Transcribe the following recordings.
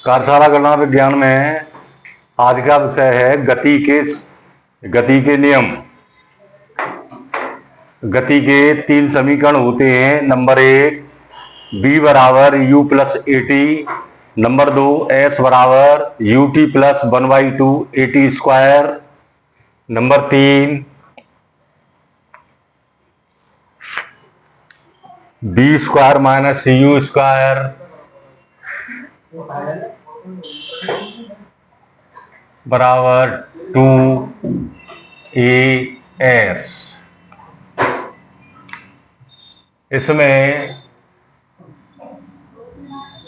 कार्यशाला गणना विज्ञान में आज का विषय है गति के नियम। गति के 3 समीकरण होते हैं। नंबर 1 b बराबर u plus A T. Number 2 s बराबर u t plus 1/2 A T square. Number 3 b square minus u square बराबर 2as। इसमें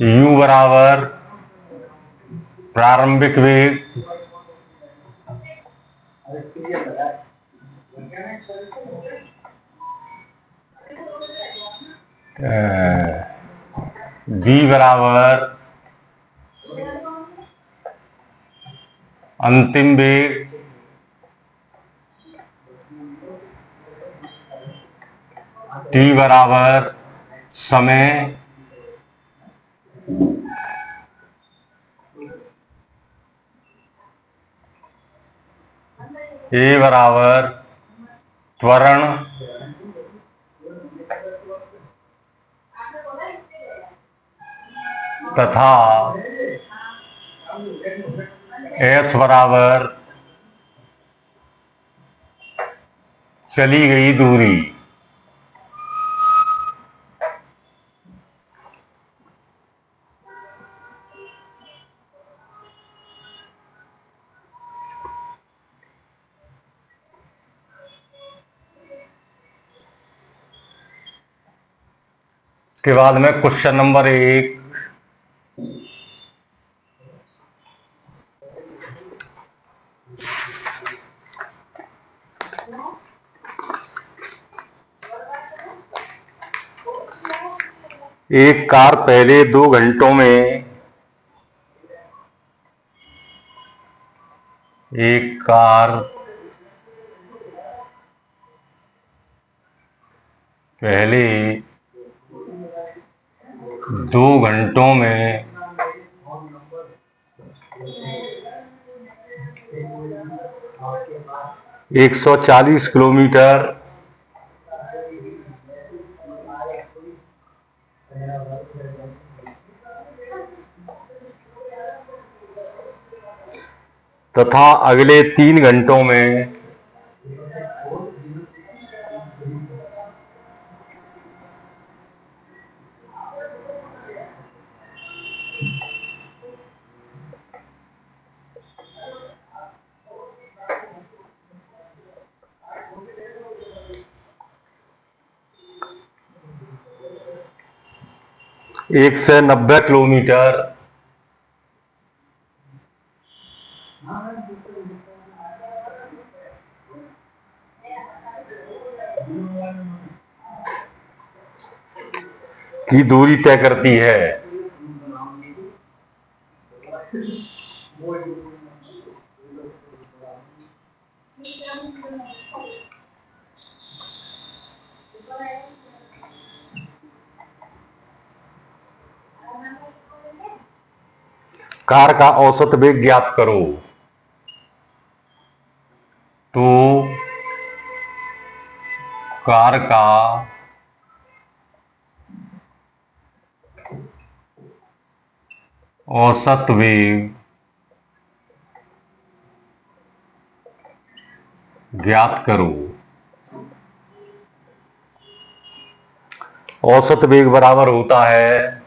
u बराबर प्रारंभिक वेग, v बराबर अंतिम वेग, t बराबर समय, a बराबर त्वरण, तथा s बराबर चली गई दूरी। इसके बाद में क्वेश्चन नंबर 1, एक कार पहले 2 घंटों में पहले 2 घंटों में 140 किलोमीटर तथा अगले 3 घंटों में 190 किलोमीटर की दूरी तय करती है। कार का औसत वेग ज्ञात करो। तो कार का औसत वेग ज्ञात करो। औसत वेग बराबर होता है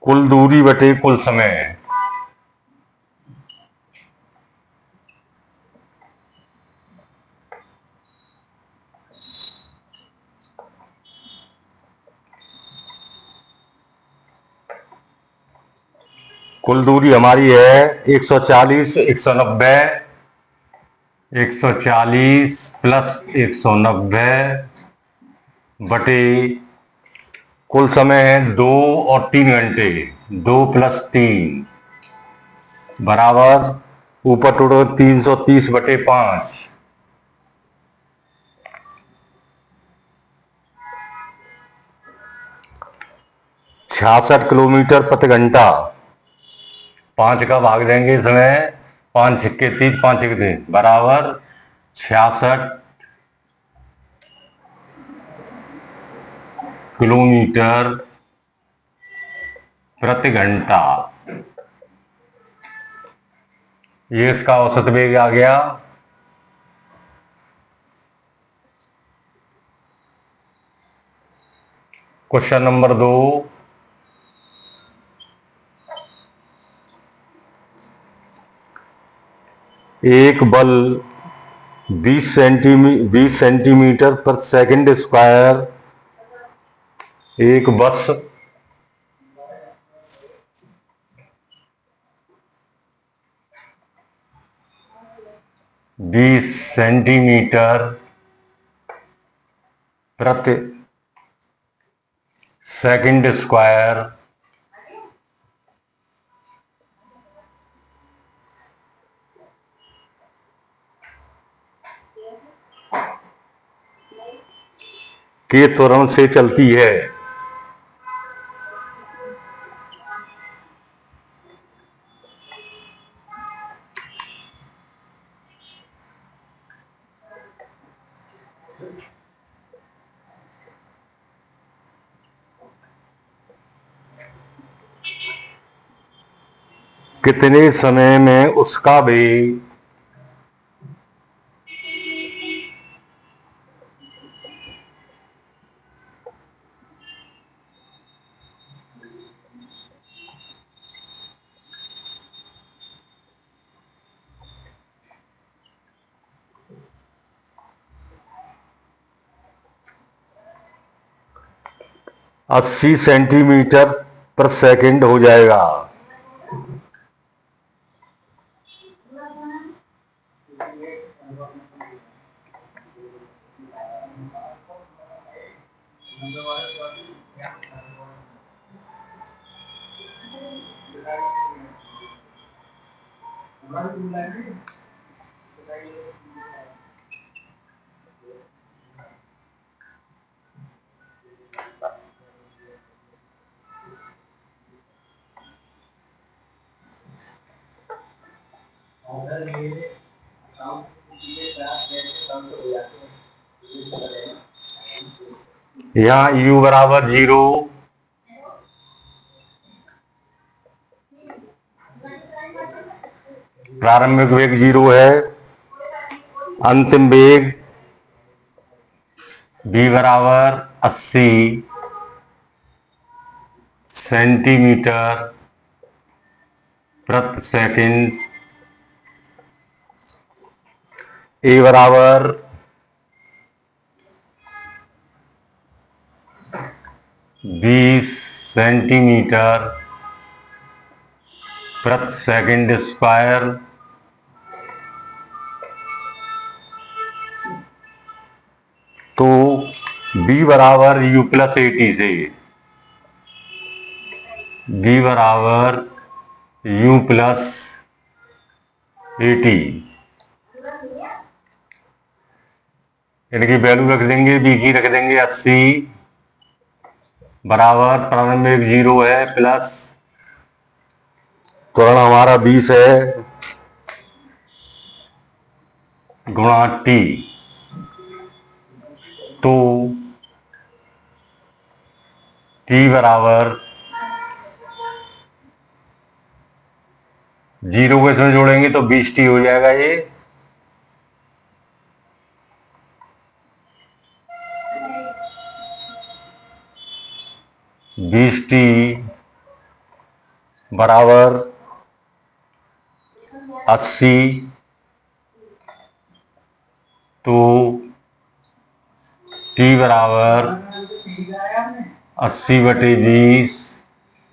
कुल दूरी बटे कुल समय। कुल दूरी हमारी है 140 प्लस 190 बटे कुल समय है 2 और 3 घंटे। 2 + 3 बराबर ऊपर टोटल 330/5। 66 किलोमीटर प्रति घंटा। 5 का भाग देंगे इसमें, 5 छक्के 30, 5 छक्के 30 बराबर 66 किलोमीटर प्रति घंटा। ये इसका औसत वेग आ गया। क्वेश्चन नंबर 2, एक बल 20 सेंटीमीटर प्रति सेकंड स्क्वायर, एक बस 20 सेंटीमीटर प्रति सेकंड स्क्वायर के त्वरण से चलती है। कितने समय में उसका वेग 80 सेंटीमीटर प्रति सेकंड हो जाएगा। यहाँ u बराबर 0, प्रारंभिक वेग 0 है, अंतिम वेग v बराबर 80 सेंटीमीटर प्रति सेकंड, a बराबर 20 सेंटीमीटर प्रति सेकंड स्क्वायर, तो b बराबर u + 80 से, b बराबर u + 80 इनकी वैल्यू रख देंगे, b की रख देंगे 80 बराबर प्रारंभिक 0 है प्लस त्वरण हमारा 20 है गुणा t, तो t बराबर 0 को इसमें जोड़ेंगे तो 20t हो जाएगा। ये t बराबर 80, तो t बराबर 80/20,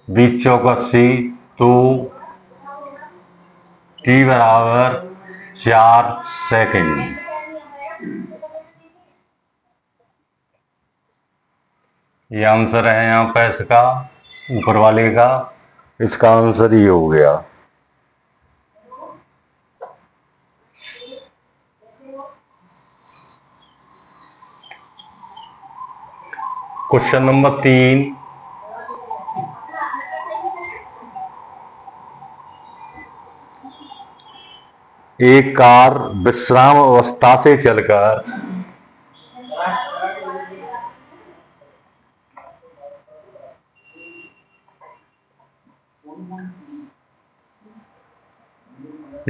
20 चौक 80, तो t बराबर 4 सेकंड। ये आंसर है यहाँ पर इसका, ऊपर वाले का। इसका आंसर ये हो गया। Question number 3। एक कार विश्राम अवस्था से चलकर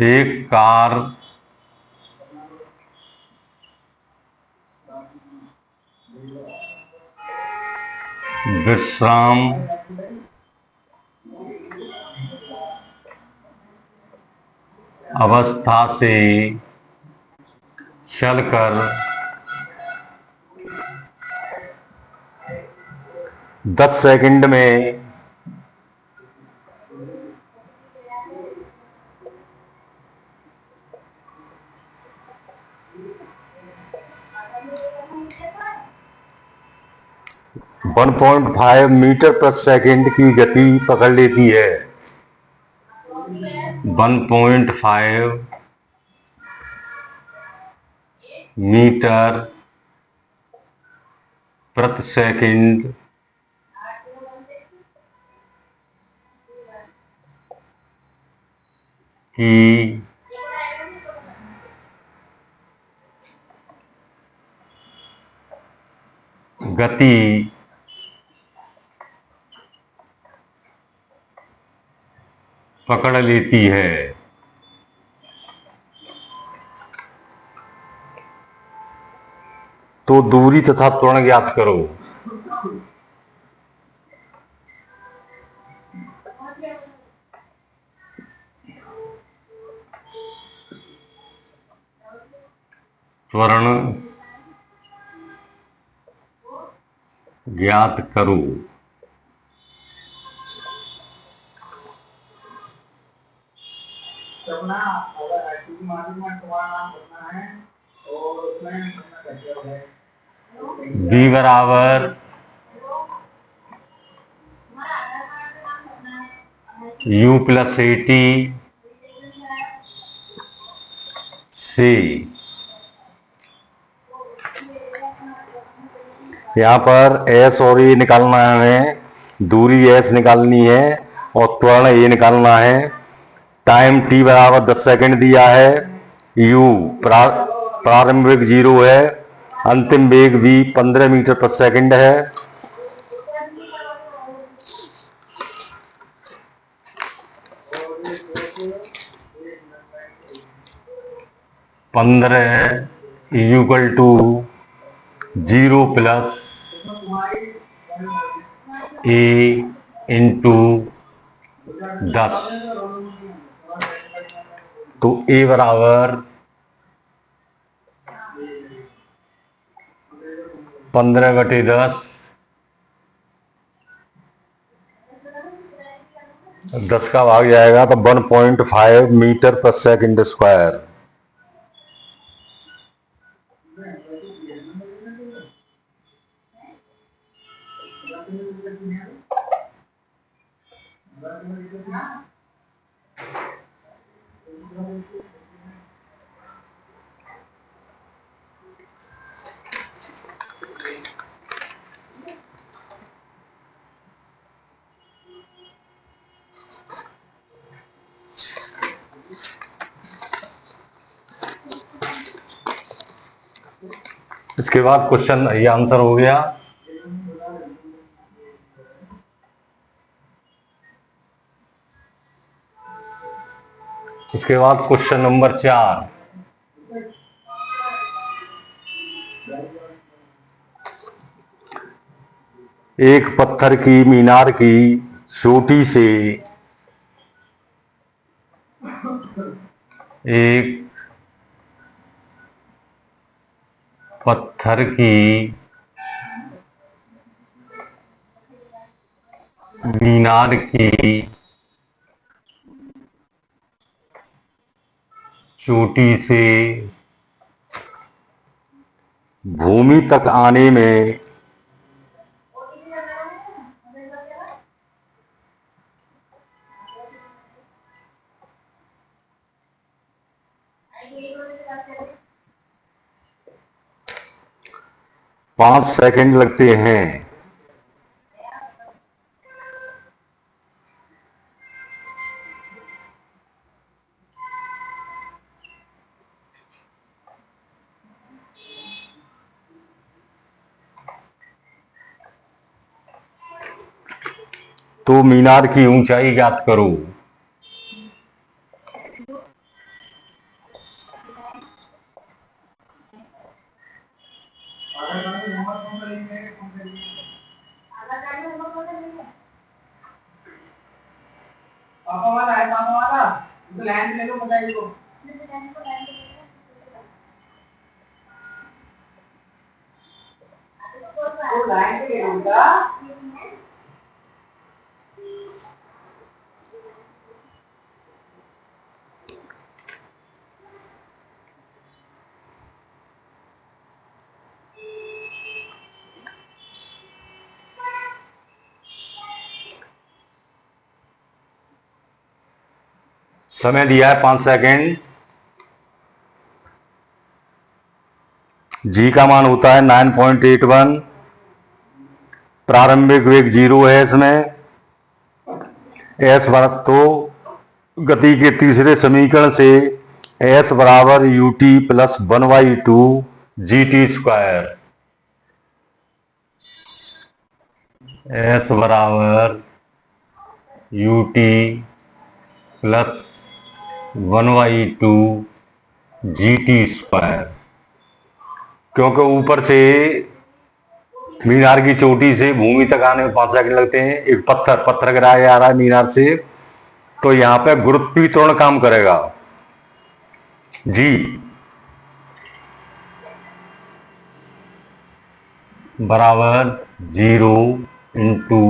एक कार विश्राम अवस्था से चलकर 10 सेकंड में वन 1.5 मीटर प्रति सेकंड की गति पकड़ लेती है। 1.5 मीटर प्रति सेकंड की गति पकड़ लेती है। तो दूरी तथा त्वरण ज्ञात करो। त्वरण ज्ञात करो। बी बराबर U प्लस 80 से, यहाँ पर S और A निकालना है हमें। दूरी S निकालनी है और त्वरण A निकालना है। टाइम T बराबर 10 सेकंड दिया है। U प्रारंभिक 0 है। अंतिम वेग V 15 मीटर प्रति सेकंड है। Equal to 0 plus A into 10। तो A बराबर 15/10, 10 का भाग जाएगा तो 1.5 मीटर पर सेकंड स्क्वायर। इसके बाद क्वेश्चन, ये आंसर हो गया। इसके बाद क्वेश्चन नंबर 4। एक पत्थर की मीनार की चोटी से एक पत्थर की मीनार की चोटी से भूमि तक आने में पांच सेकंड लगते हैं। तो मीनार की ऊंचाई ज्ञात करो। पापा वाला है, पापा वाला तो लैंड ले लो, बताइए को तो लैंड ले लूंगा। समय दिया है 5 सेकंड। जी का मान होता है 9.81। प्रारंभिक वेग 0 है इसमें। एस बराबर तो गति के तीसरे समीकरण से एस बराबर U T plus 1/2 g t square. S बराबर U T plus 1/2 g t square. क्योंकि ऊपर से मीनार की चोटी से भूमि तक आने में 5 सेकंड लगते हैं। एक पत्थर गिराया आ रहा है मीनार से, तो यहां पे गुरुत्वीकरण काम करेगा। जी बराबर 0 इंटू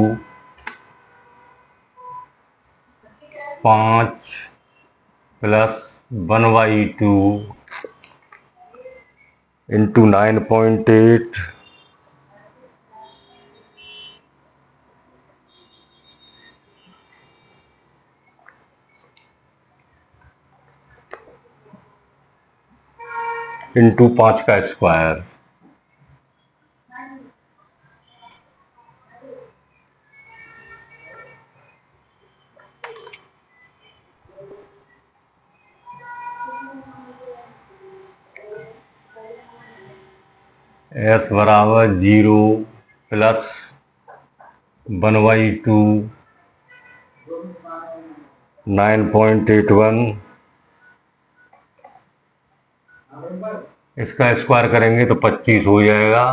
5 प्लस 1/2 इंटू 9.8 इंटू 5 का स्क्वायर। एस बराबर 0 प्लस 1/2 9.81। इसका स्क्वायर करेंगे तो 25 हो जाएगा।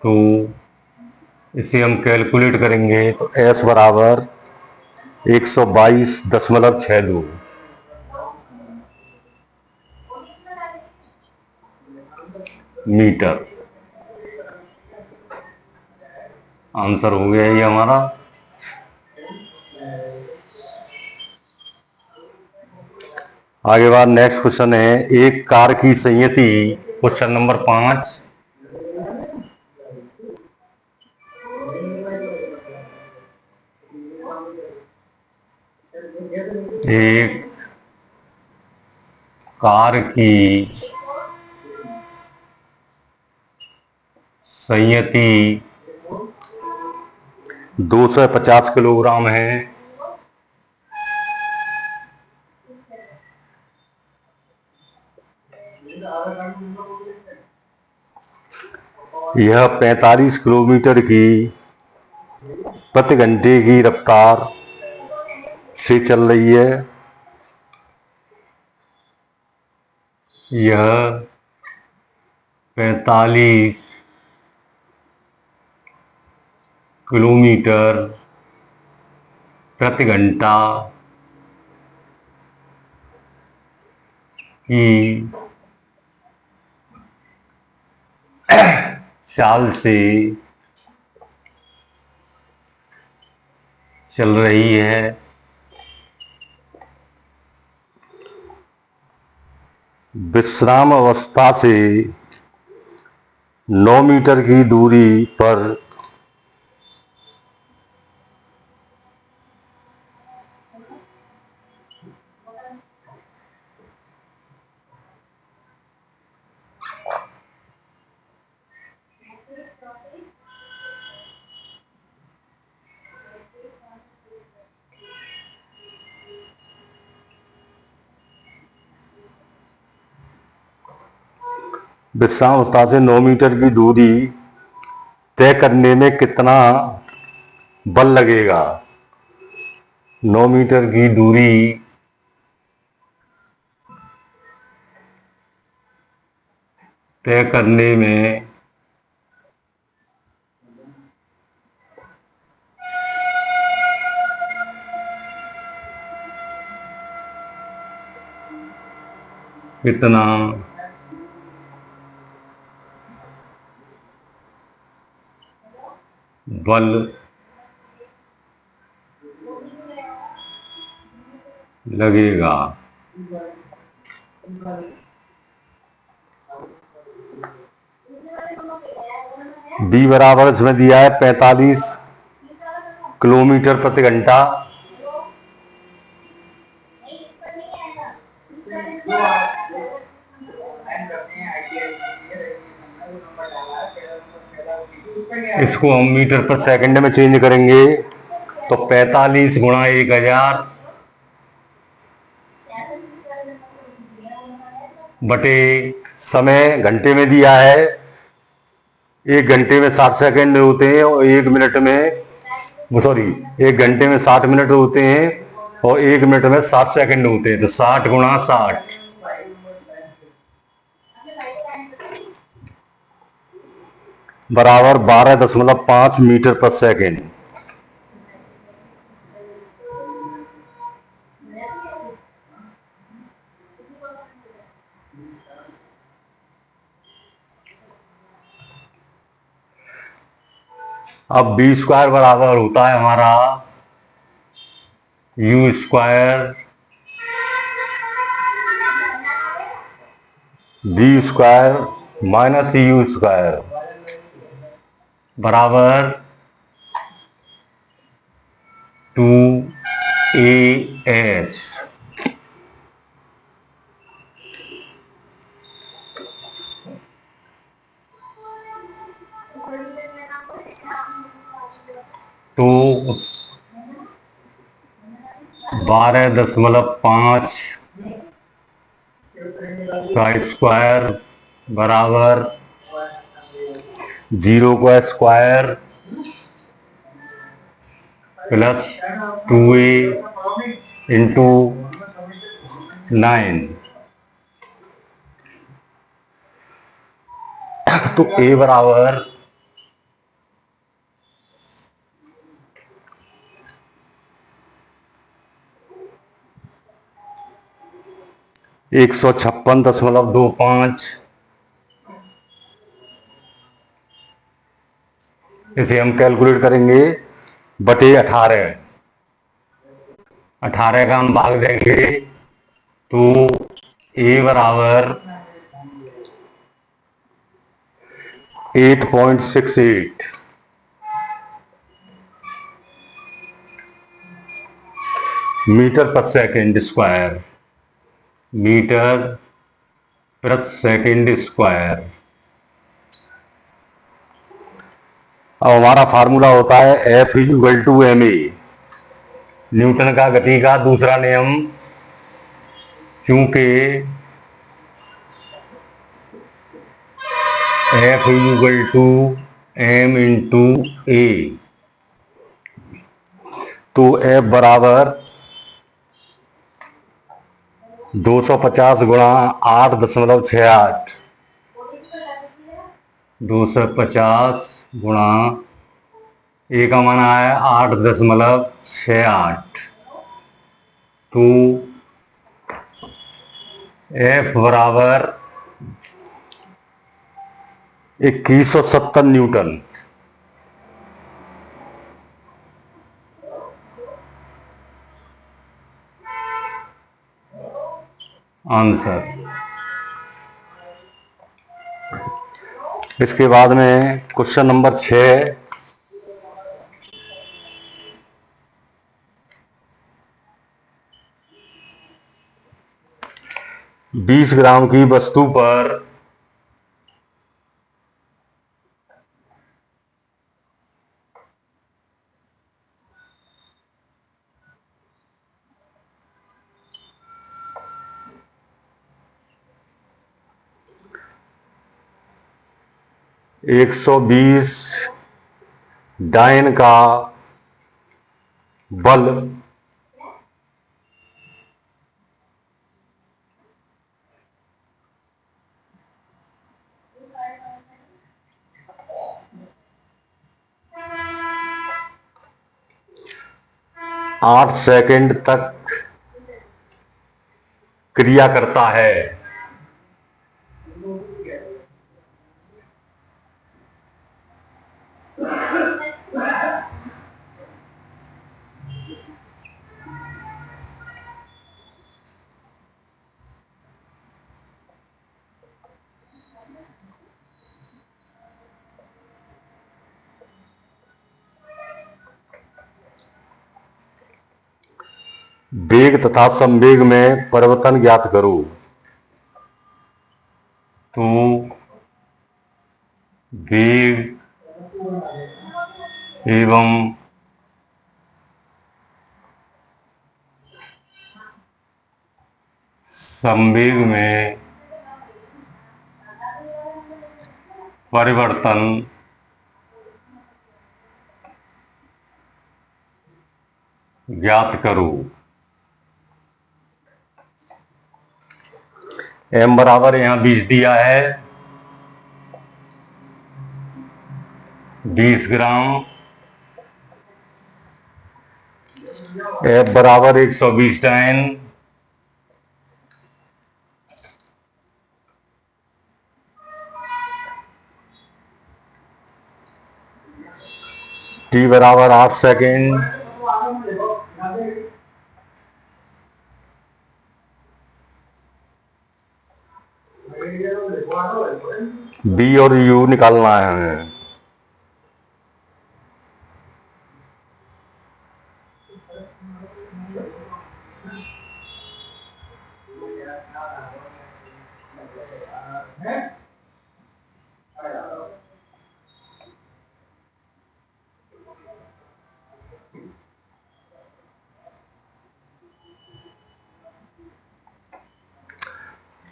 तो इसे हम कैलकुलेट करेंगे तो एस बराबर 122.62 मीटर आंसर हो गया ये हमारा। आगे बाद नेक्स्ट क्वेश्चन है, एक कार की संयति। Question number 5। एक कार की संयति 250 किलोग्राम है। यह 45 किलोमीटर की प्रति घंटे की रफ्तार से चल रही है। यह 45 किलोमीटर प्रति घंटा की चाल से चल रही है। विश्राम अवस्था से 9 मीटर की दूरी पर विश्राम अवस्था से 9 मीटर की दूरी तय करने में कितना बल लगेगा? 9 मीटर की दूरी तय करने में कितना बल लगेगा? बी बराबर इसमें दिया है 45 किलोमीटर प्रति घंटा। जो आप लाइन करते हैं आईटीआई वो नंबर डाला है 13 इसको हम मीटर पर सेकंड में चेंज करेंगे तो 45 गुणा 1000 बटे समय घंटे में दिया है। 1 घंटे में 60 सेकंड होते हैं और 1 मिनट में सॉरी 1 घंटे में 60 मिनट होते हैं और 1 मिनट में 60 सेकंड होते हैं। तो 60 गुणा 60 बराबर 12.5 मीटर पर सेकंड। अब बी स्क्वायर बराबर होता है हमारा U square B square minus U square बराबर 2as। तो 12.5 का स्क्वायर बराबर 0 का स्क्वायर प्लस 2a इंटू 9। तो a बराबर 156.25। इसे हम कैलकुलेट करेंगे बटे 18। 18 का हम भाग देंगे तो a बराबर 8.68 मीटर पर सेकेंड स्क्वायर। मीटर प्रति सेकेंड स्क्वायर। अब हमारा फार्मूला होता है F equal to ma, Newton का गति का दूसरा नियम। चूंकि F equal to m into a, तो F बराबर 250 गुणा 8.68। 250 गुणा ए का मान है 8.68। तो F बराबर 2170 न्यूटन। आंसर। इसके बाद में क्वेश्चन नंबर 6। 20 ग्राम की वस्तु पर 120 डाइन का बल आठ सेकंड तक क्रिया करता है। वेग तथा संवेग में परिवर्तन ज्ञात करो। तो वेग एवं संवेग में परिवर्तन ज्ञात करो। m बराबर यहां 20 दिया है, 20 ग्राम। F बराबर 120 डाइन। T बराबर 8 सेकेंड। B और U निकालना है हमें।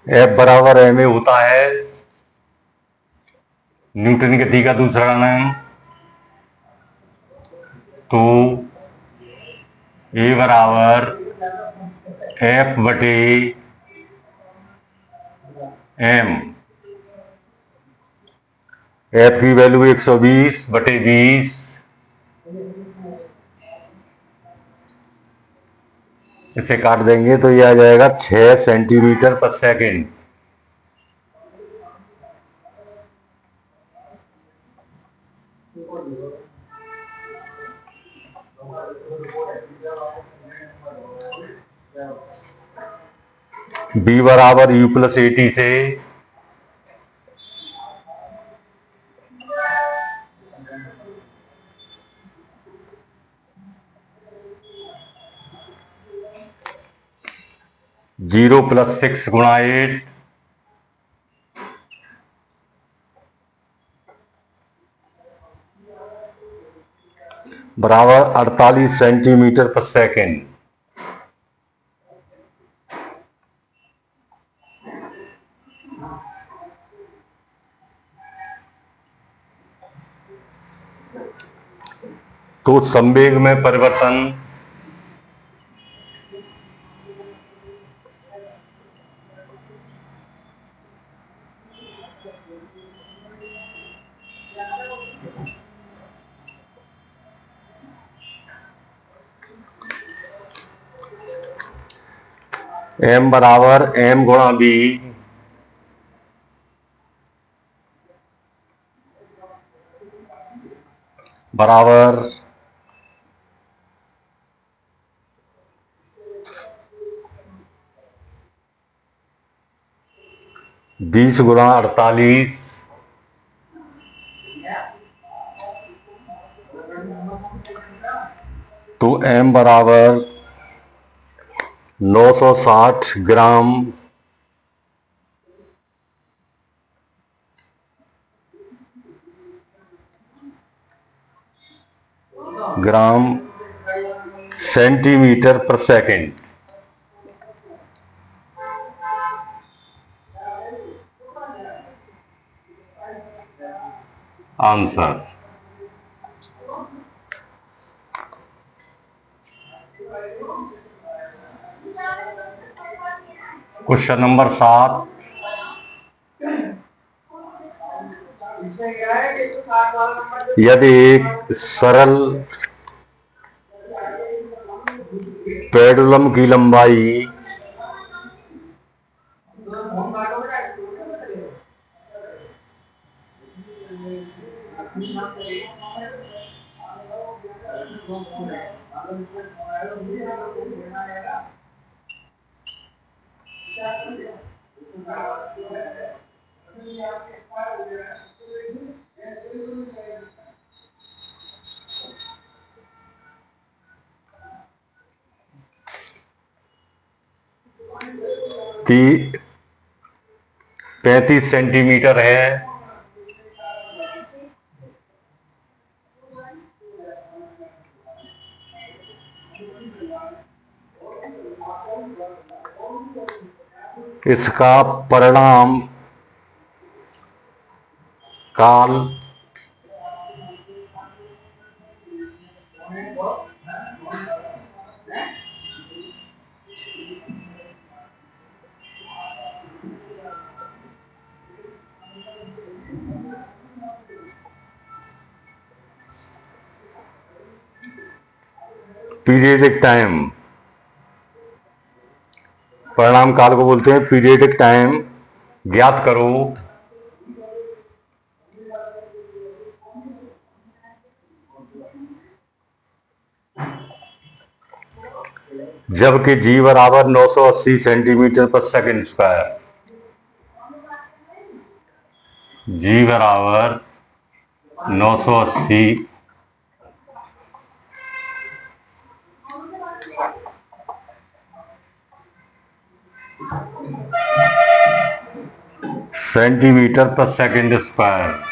F बराबर ma होता है न्यूटन गति का दूसरा नाम। तो A बराबर F बटे m। F की वैल्यू 120 बटे 20। इसे काट देंगे तो यह आ जाएगा 6 सेंटीमीटर पर सेकेंड। B बराबर U प्लस 80 से जीरो प्लस 6 गुणा 8 बराबर 48 सेंटीमीटर पर सेकेंड। तो संवेग में परिवर्तन m बराबर m गुणा b बराबर 20 गुणा 48। तो m बराबर 960 ग्राम सेंटीमीटर पर सेकेंड। आंसर। Question number 7। इसमें क्या है कि 160 वाला नंबर यदि एक सरल पेंडुलम की लंबाई फोन काटोगे की 35 सेंटीमीटर है, इसका परिणाम काल पीरियडिक टाइम, परिणाम काल को बोलते हैं पीरियडिक टाइम, ज्ञात करो जबकि जी बराबर 980 सेंटीमीटर पर सेकंड स्क्वायर। जी बराबर 980 सेंटीमीटर पर सेकंड स्क्वायर।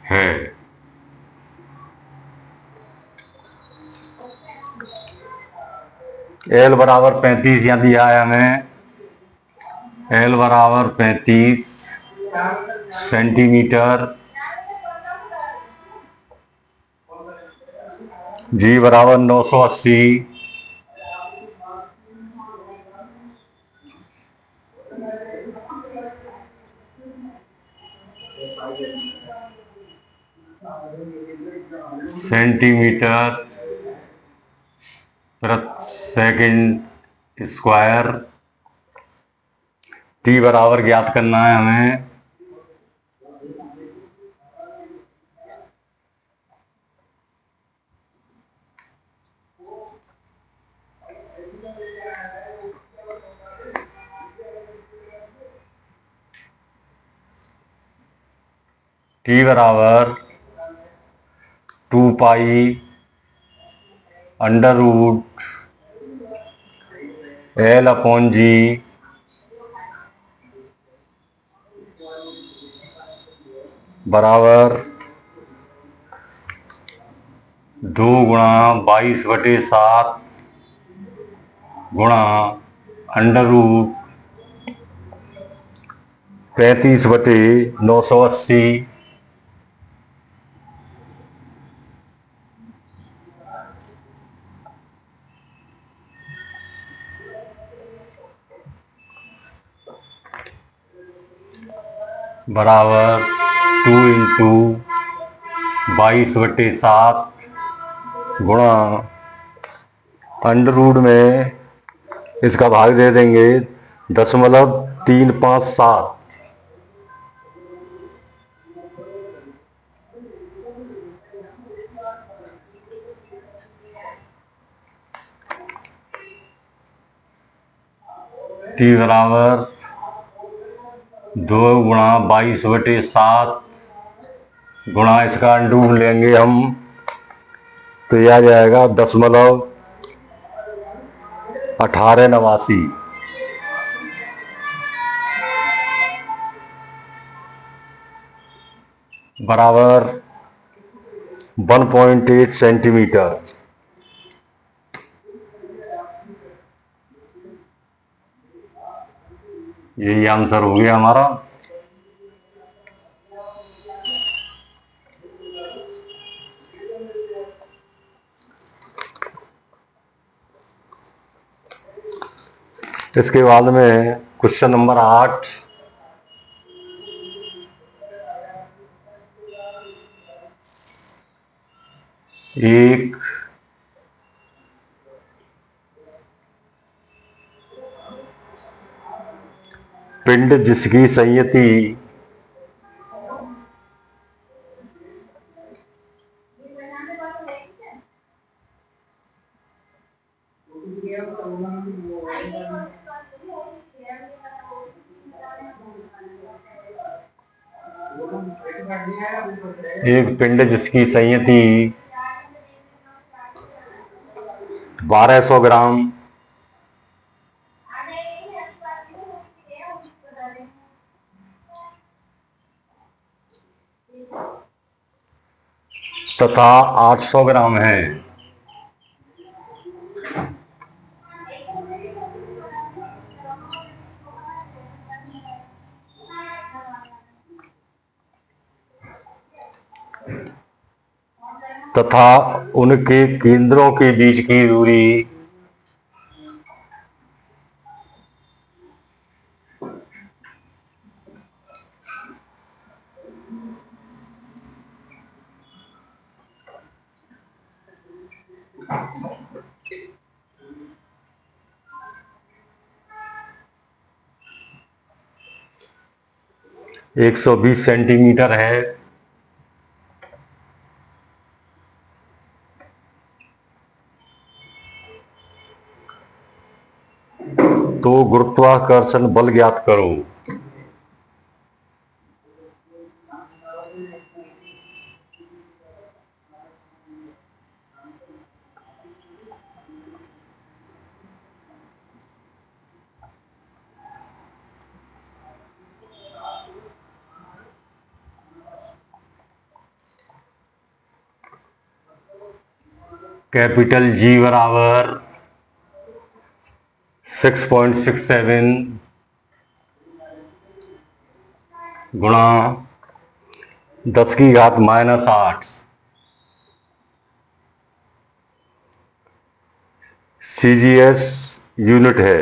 है। एल बराबर 35 यहाँ दिया है हमें, एल बराबर 35 सेंटीमीटर, जी बराबर 980 सेंटीमीटर प्रति सेकंड स्क्वायर। टी बराबर ज्ञात करना है हमें, टी बराबर 2 pi under root l upon g बराबर 2 गुणा 22/7 गुणा अंडर रूट 35/980 बराबर 2 इंटू 22/7 गुणा अंडर रूट में इसका भाग दे देंगे 0.357। टी बराबर 2 गुणा 22/7 गुणा इसका अंडर लेंगे हम तो यह आ जाएगा 0.1889 बराबर 1.8 सेंटीमीटर। यही आंसर हो गया हमारा। इसके बाद में क्वेश्चन नंबर 8। एक पिंड जिसकी संयति एक पिंड जिसकी संयति 1200 ग्राम तथा 800 ग्राम है, तथा उनके केंद्रों के बीच की दूरी 120 सेंटीमीटर है। तो गुरुत्वाकर्षण बल ज्ञात करो। कैपिटल जी बराबर 6.67 गुणा 10⁻⁸ CGS यूनिट है।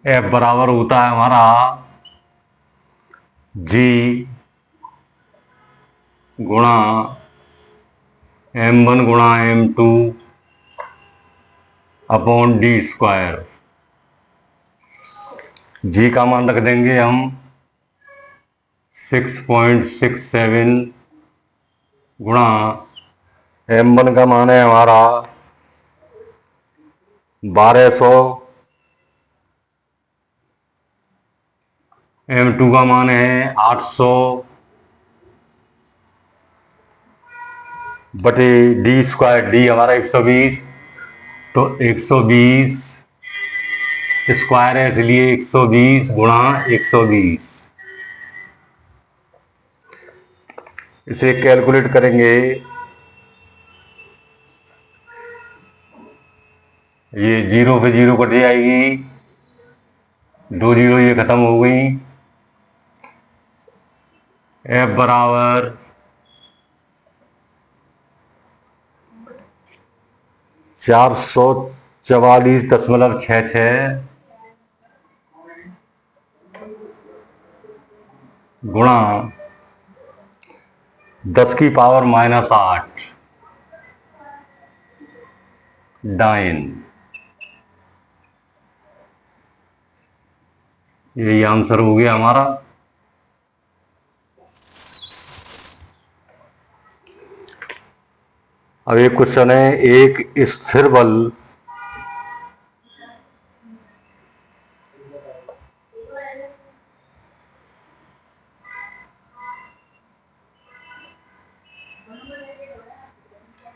F बराबर होता है हमारा G गुणा M1 गुणा M2 अपॉन D²। G का मान रख देंगे हम 6.67 गुणा M1 का मान है हमारा 1200, M2 का मान है 800 बटे D²। D हमारा 120, तो 120 स्क्वायर है, इसलिए 120 गुणा 120। इसे कैलकुलेट करेंगे, ये 0 पे 0 कट जाएगी, 2 0 ये खत्म हो गई। F बराबर 444.66 गुणा 10⁻⁸ डाइन। यही आंसर हो गया हमारा। अब एक क्वेश्चन है, एक स्थिर बल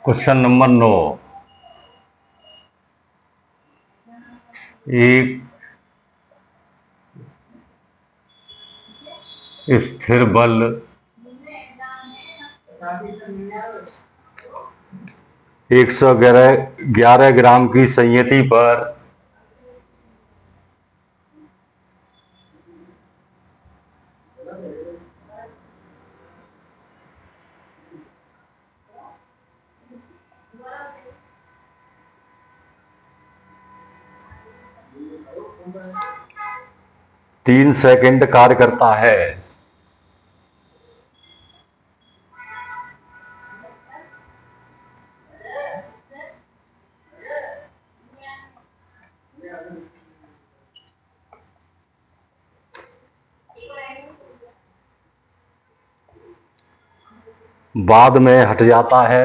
क्वेश्चन नंबर 9। एक स्थिर बल 111 ग्राम की संयति पर तीन सेकंड कार्य करता है। बाद में हट जाता है।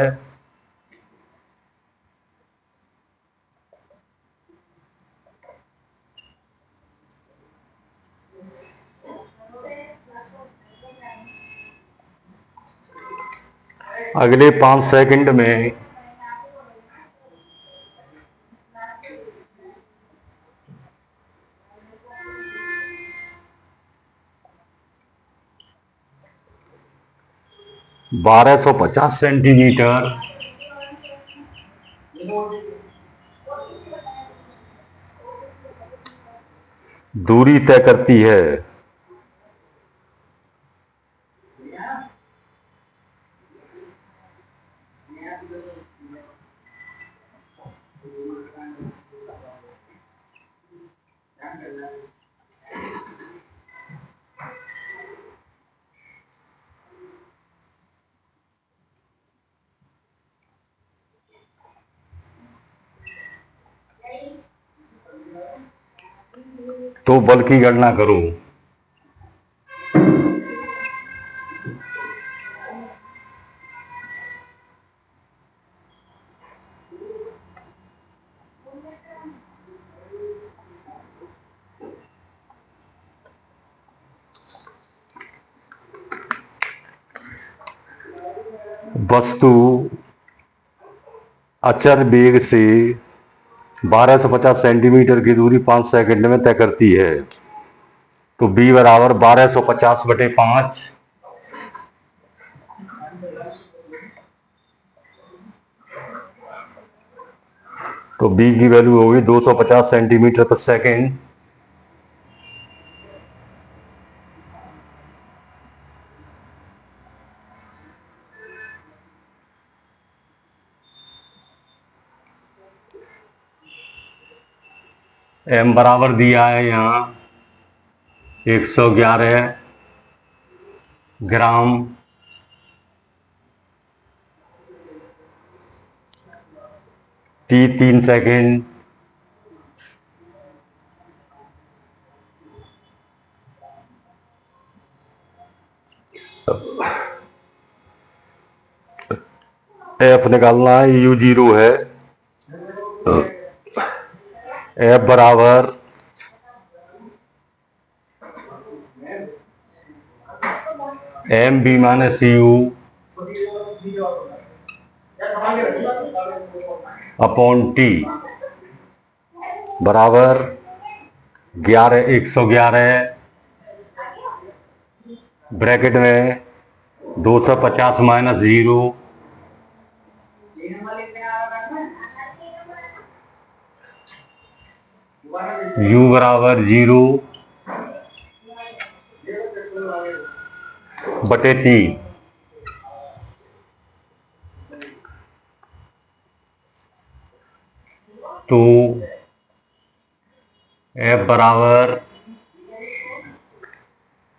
अगले 5 सेकंड में (1250 सेंटीमीटर दूरी तय करती है। तो बल की गणना करो। वस्तु अचर वेग से 1250 सेंटीमीटर की दूरी 5 सेकंड में तय करती है। तो b बराबर 1250/5 तो b की वैल्यू होगी 250 सेंटीमीटर पर सेकंड। m बराबर दिया है यहाँ 111 ग्राम t 3 सेकंड f निकालना है। u0 है। f बराबर mb minus u upon t बराबर 111 ब्रैकेट में 250 माइनस 0 u बराबर 0 बटे 3 तो f बराबर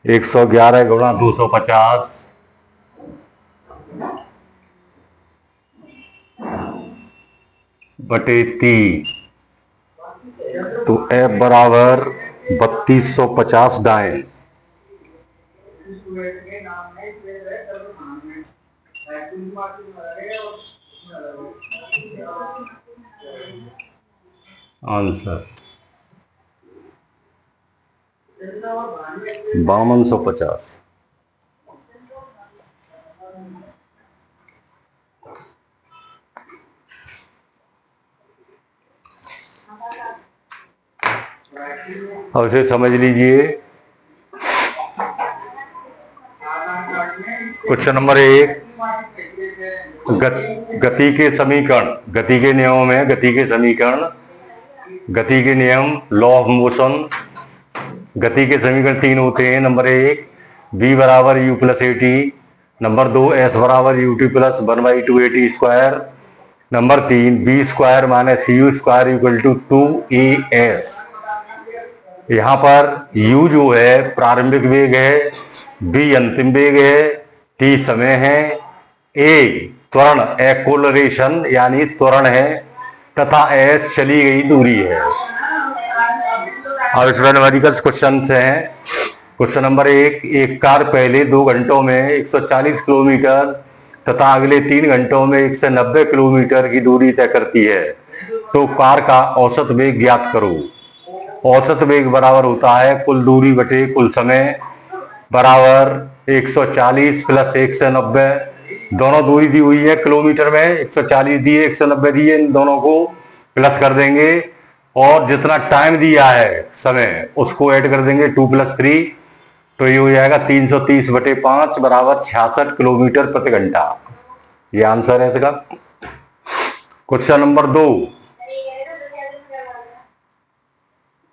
111 गुणा 250 बटे 3 तो f बराबर 3250 दाएं। आंसर 5250। अब इसे समझ लीजिए। क्वेश्चन नंबर 1 गति के समीकरण, गति के नियमों में गति के समीकरण, गति के नियम, लॉ ऑफ मोशन। गति के समीकरण 3 होते हैं। नंबर 1 b बराबर u plus A T, number 2 s बराबर U T plus 1/2 A T square, number 3 b square minus U square equal to 2as। यहाँ पर u जो है प्रारंभिक वेग है, b अंतिम वेग है, t समय है, a त्वरण एक्सेलरेशन यानी त्वरण है तथा s चली गई दूरी है। अब इसमें न्यूमेरिकल क्वेश्चन हैं। क्वेश्चन नंबर 1, एक कार पहले 2 घंटों में 140 किलोमीटर तथा अगले 3 घंटों में 190 किलोमीटर की दूरी तय करती है, तो कार का औसत वेग ज्ञात करो। औसत वेग बराबर होता है कुल दूरी बटे कुल समय बराबर 140 प्लस 190। दोनों दूरी दी हुई है किलोमीटर में, 140 दिए 190 दिए, इन दोनों को प्लस कर देंगे और जितना टाइम दिया है समय उसको ऐड कर देंगे 2 + 3, तो ये हो जाएगा 330/5 बराबर 66 किलोमीटर प्रति घंटा। ये आंसर है इसका। क्वेश्चन नंबर 2,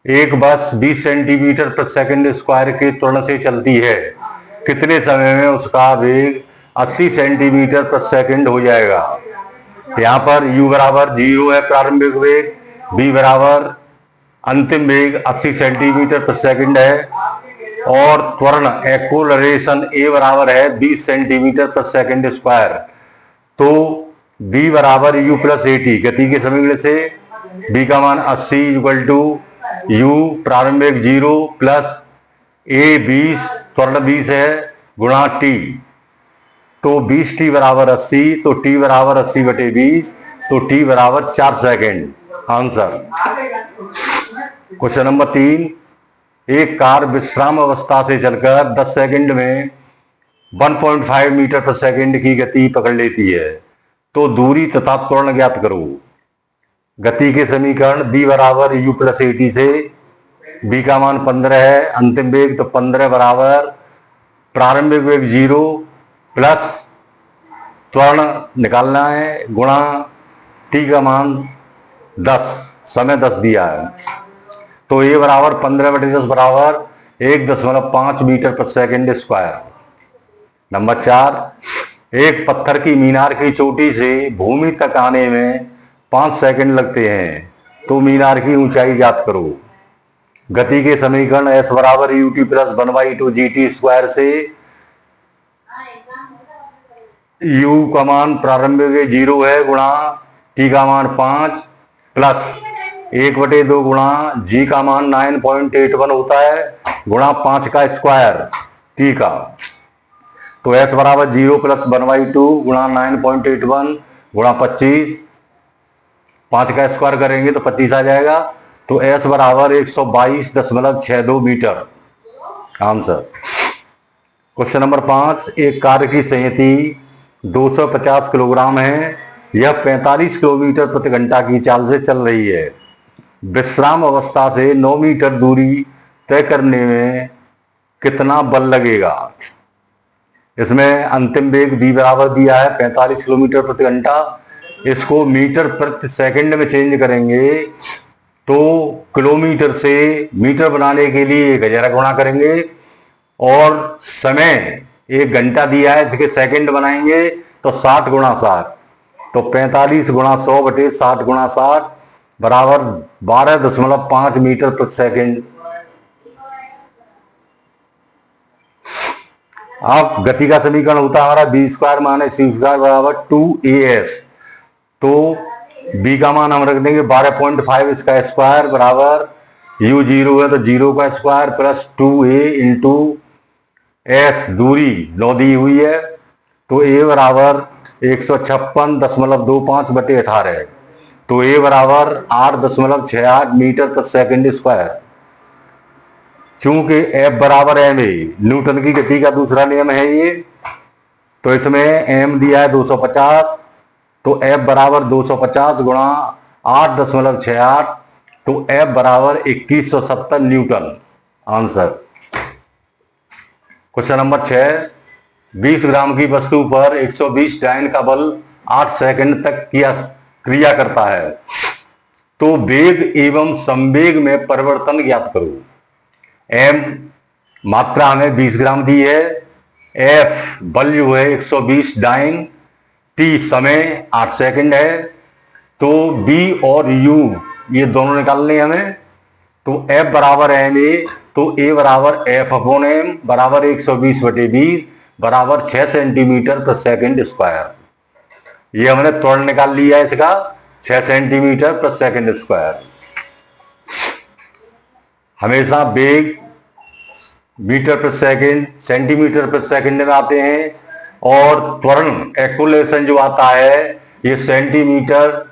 एक बस 20 सेंटीमीटर प्रति सेकंड स्क्वायर के त्वरण से चलती है, कितने समय में उसका वेग 80 सेंटीमीटर प्रति सेकंड हो जाएगा। यहाँ पर u बराबर 0 है प्रारंभिक वेग, b बराबर अंतिम वेग 80 सेंटीमीटर प्रति सेकंड है और त्वरण एक्सेलरेशन a बराबर है 20 सेंटीमीटर प्रति सेकंड स्क्वायर। तो b बराबर u प्लस ए टी, गति के समीकरण से b का मान 80 इक्वल टू u प्रारंभिक 0 प्लस a 20 त्वरण 20 है गुणा t, तो 20t बराबर 80, तो t बराबर 80/20, तो t बराबर 4 सेकेंड। आंसर। क्वेश्चन नंबर 3, एक कार विश्राम अवस्था से चलकर 10 सेकंड में 1.5 मीटर प्रति सेकंड की गति पकड़ लेती है, तो दूरी तथा त्वरण ज्ञात करो। गति के समीकरण b बराबर u प्लस ए टी से b का मान 15 है, अंतिम वेग तो 15 बराबर प्रारंभिक वेग 0 प्लस त्वरण निकालना है गुणा t का मान 10, समय 10 दिया है, तो a बराबर 15/10 बराबर 1.5 मीटर प्रति सेकंड स्क्वायर। नंबर 4, एक पत्थर की मीनार की चोटी से भूमि तक आने में 5 सेकंड लगते हैं, तो मीनार की ऊंचाई ज्ञात करो। गति के समीकरण s बराबर U T plus 1/2 g t square से u का मान प्रारंभिक 0 है गुणा t का मान 5 प्लस 1/2 गुणा g का मान 9.81 होता है गुणा 5 का स्क्वायर t का, तो s बराबर 0 प्लस 1/2 गुणा 9.81 गुणा 25, 5 का स्क्वायर करेंगे तो 25 आ जाएगा, तो s बराबर 122.62 मीटर। आंसर। क्वेश्चन नंबर 5, एक कार की संयति 250 किलोग्राम है, यह 45 किलोमीटर प्रति घंटा की चाल से चल रही है। विश्राम अवस्था से 9 मीटर दूरी तय करने में कितना बल लगेगा। इसमें अंतिम वेग v बराबर दिया है 45 किलोमीटर प्रति घंटा, इसको मीटर प्रति सेकंड में चेंज करेंगे तो किलोमीटर से मीटर बनाने के लिए 1000 गुणा करेंगे और समय 1 घंटा दिया है जिसके सेकंड बनाएंगे तो 60 गुणा 60, तो 45 गुणा 100/60 गुणा 60 बराबर 12.5 मीटर प्रति सेकंड। अब गति का समीकरण होता है हमारा b square minus c square बराबर 2as, तो b का मान हम रख देंगे 12.5 इसका स्क्वायर बराबर u 0 है तो 0 का square plus 2a into s, दूरी 9 दी हुई है तो a बराबर 156.25/18 है, तो a बराबर 8.68 मीटर प्रति सेकंड स्क्वायर। चूंकि F बराबर ma, न्यूटन की गति का दूसरा नियम है ये, तो इसमें m दिया है 250, तो F बराबर 250 गुणा 8.68, तो F बराबर 2170 न्यूटन। आंसर। क्वेश्चन नंबर 6, 20 ग्राम की वस्तु पर 120 डायन का बल 8 सेकंड तक क्रिया करता है। तो वेग एवं संवेग में परिवर्तन ज्ञात करो। m मात्रा हमें 20 ग्राम दी है, f बल जो है 120 डाइन, t समय 8 सेकंड है। तो b और u ये दोनों निकालने हैं हमें। तो F बराबर एम ए, तो A बराबर F अपॉन एम बराबर 120/20 बराबर 6 सेंटीमीटर पर सेकंड स्क्वायर। ये हमने त्वरण निकाल लिया है इसका, 6 सेंटीमीटर पर सेकंड स्क्वायर। हमेशा वेग मीटर पर सेकंड, सेंटीमीटर पर सेकंड में आते हैं, और त्वरण एक्सेलरेशन जो आता है ये सेंटीमीटर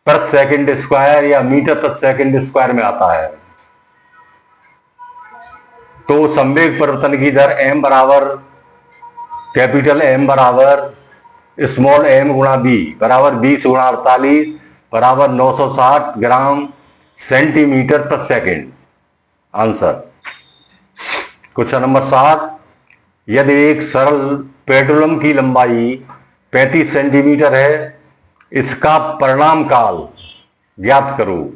पर सेकंड स्क्वायर या मीटर पर सेकंड स्क्वायर में आता है। तो संवेग परिवर्तन की दर m बराबर कैपिटल M बराबर स्मॉल m गुणा b बराबर 20 गुणा 48 बराबर 960 ग्राम सेंटीमीटर पर सेकंड। आंसर क्वेश्चन नंबर 7, यदि एक सरल पेंडुलम की लंबाई 35 सेंटीमीटर है, इसका परिणाम काल ज्ञात करो।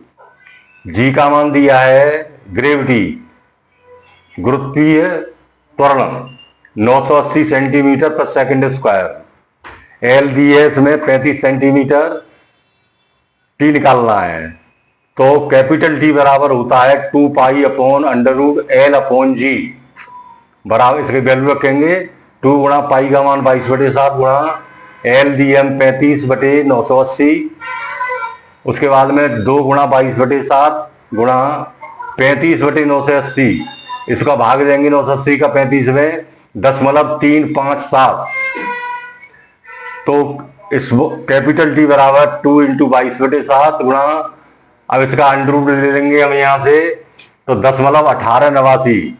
जी का मान दिया है ग्रेविटी, गुरुत्वीय त्वरण 980 सेंटीमीटर पर सेकंड स्क्वायर। एल दी है इसमें 35 सेंटीमीटर, टी निकालना है। तो कैपिटल टी बराबर होता है 2 pi upon under root l upon g बराबर, इसके वैल्यू रखेंगे 2 गुणा पाई का मान 22/7 गुणा एल डी एम 35/980, उसके बाद में 2 गुणा 22/7 गुणा 35/980, इसका भाग देंगे 980 का 35 में 0.357। तो इस कैपिटल टी बराबर 2 × 22/7 गुणा, अब इसका अंडर रूट ले लेंगे हम यहां से, तो 10.1889।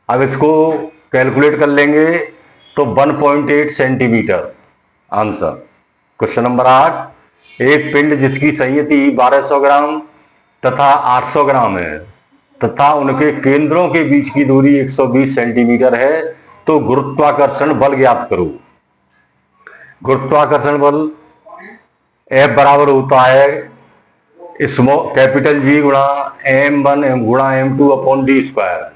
अब इसको कैलकुलेट कर लेंगे तो 1.8 सेंटीमीटर। आंसर क्वेश्चन नंबर 8, एक पिंड जिसकी संयति 1200 ग्राम तथा 800 ग्राम है तथा उनके केंद्रों के बीच की दूरी 120 सेंटीमीटर है, तो गुरुत्वाकर्षण बल ज्ञात करो। गुरुत्वाकर्षण बल F बराबर होता है कैपिटल G गुणा m1 गुणा m2 upon D square.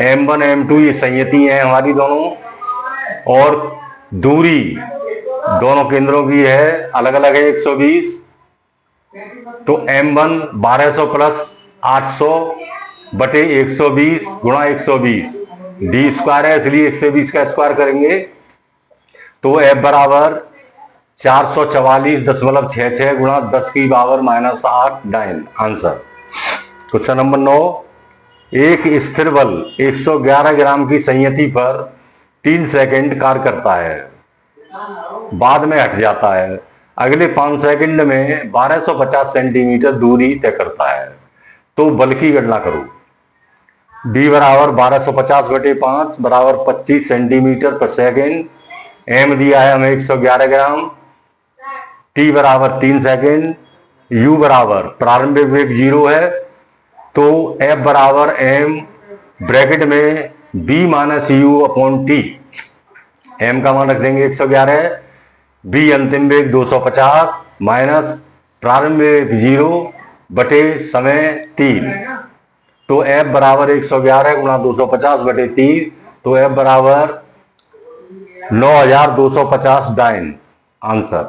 m1 m2 ये संयति है हमारी दोनों, और दूरी दोनों केंद्रों की है अलग अलग है 120। तो m1 1200 प्लस 800/120 गुणा 120, डी स्क्वायर है इसलिए 120 का स्क्वायर करेंगे। तो F बराबर 444.66 गुणा 10⁻⁻8 डाइन। आंसर क्वेश्चन नंबर 9, एक स्थिर बल 111 ग्राम की संयति पर 3 सेकंड कार्य करता है, बाद में हट जाता है। अगले 5 सेकंड में 1250 सेंटीमीटर दूरी तय करता है, तो बल की गणना करो। D बराबर 1250/5 बराबर 25 सेंटीमीटर पर सेकंड। M दिया है हमें 111 ग्राम, T बराबर 3 सेकंड, U बराबर प्रारंभिक वेग 0 है, तो F बराबर M ब्रैकेट में B - U upon T। M का मान रख देंगे 111, B अंतिम वेग 250 माइनस प्रारंभिक वेग 0 समय 3, तो F बराबर 111 गुणा 250/3, तो F बराबर 9250 डाइन। आंसर